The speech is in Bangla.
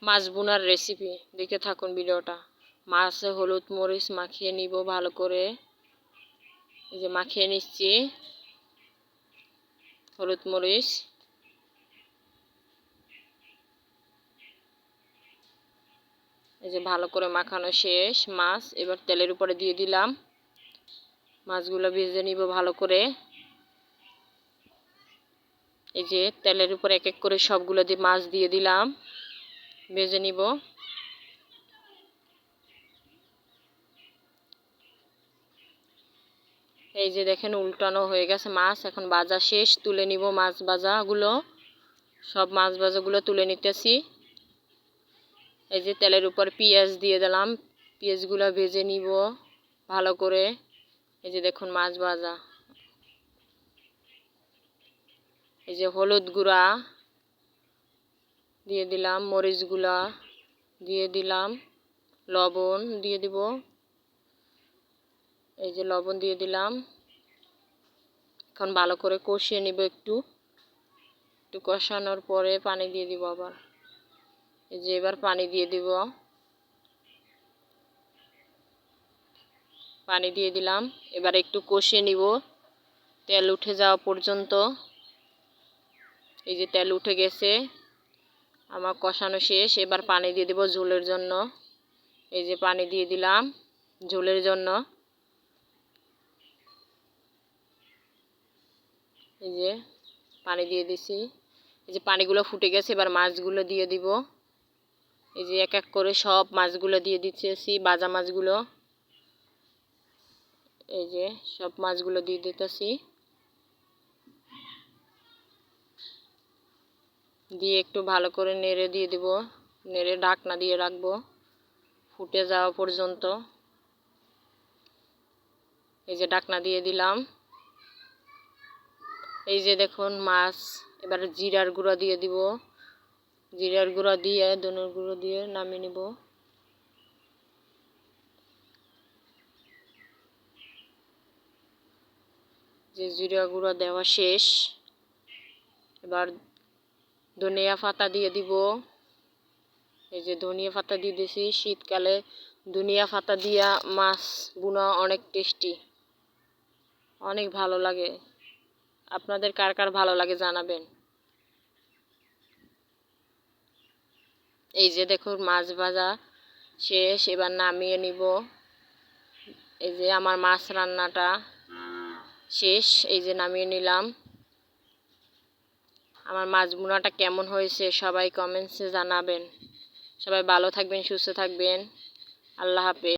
মাছ বোনার রেসিপি দেখে থাকুন ভিডিওটা। মাছে হলুদ মরিচ মাখিয়ে নিব ভালো করে। এই যে মাখিয়ে নিচ্ছি হলুদ মরিচ। এই যে ভালো করে মাখানো শেষ মাছ। এবার তেলের উপরে দিয়ে দিলাম। মাছগুলো ভেজে নিব ভালো করে। এই যে তেলের উপরে এক এক করে সবগুলো দিয়ে মাছ দিয়ে দিলাম, ভেজে নিব। এই যে দেখেন উল্টানো হয়ে গেছে মাছ। এখন ভাজা শেষ, তুলে নিব মাছ ভাজাগুলো। সব মাছ ভাজাগুলো তুলে নিতেছি। এই যে তেলের উপর পেঁয়াজ দিয়ে দিলাম, পেঁয়াজগুলো ভেজে নিব ভালো করে। এই যে দেখুন মাছ ভাজা। এই যে হলুদ গুঁড়া দিয়ে দিলাম, মরিচ গুঁড়া দিয়ে দিলাম, লবণ দিয়ে দিব। এই যে লবণ দিয়ে দিলাম। এখন ভালো করে কষিয়ে নিব। একটু কষানোর পরে পানি দিয়ে দিব আবার। এই যে এবার পানি দিয়ে দিব। পানি দিয়ে দিলাম। এবার একটু কষিয়ে নিব তেল উঠে যাওয়া পর্যন্ত। এই যে তেল উঠে গেছে, আমার কষানো শেষ। এবার পানি দিয়ে দিব ঝোলের জন্য। এই যে পানি দিয়ে দিলাম ঝোলের জন্য। এই যে পানি দিয়ে দিছি। এই যে পানিগুলো ফুটে গেছে, এবার মাছগুলো দিয়ে দিব। এই যে এক এক করে সব মাছগুলো দিয়ে দিতেছি, ভাজা মাছগুলো। এই যে সব মাছগুলো দিয়ে দিতেছি, দিয়ে একটু ভালো করে নেড়ে দিয়ে দিব। নেড়ে ঢাকনা দিয়ে রাখবো ফুটে যাওয়া পর্যন্ত। এই যে ঢাকনা দিয়ে দিলাম। এই যে দেখুন মাছ। এবার জিরার গুঁড়া দিয়ে দিব। জিরার গুঁড়া দিয়ে ধনের গুঁড়ো দিয়ে নামিয়ে নিব। যে জিরা গুঁড়া দেওয়া শেষ। এবার ধনিয়া পাতা দিয়ে দিব। এই যে ধনিয়া পাতা দিয়ে দিছি। শীতকালে ধনিয়া পাতা দিয়া মাছ বোনা অনেক টেস্টি, অনেক ভালো লাগে। আপনাদের কার কার ভালো লাগে জানাবেন। এই যে দেখুন মাছ ভাজা শেষ, এবার নামিয়ে নিব। এই যে আমার মাছ রান্নাটা শেষ। এই যে নামিয়ে নিলাম। আমার মাছ বোনাটা কেমন হয়েছে সবাই কমেন্টসে জানাবেন। সবাই ভালো থাকবেন, সুস্থ থাকবেন। আল্লাহ হাফেজ।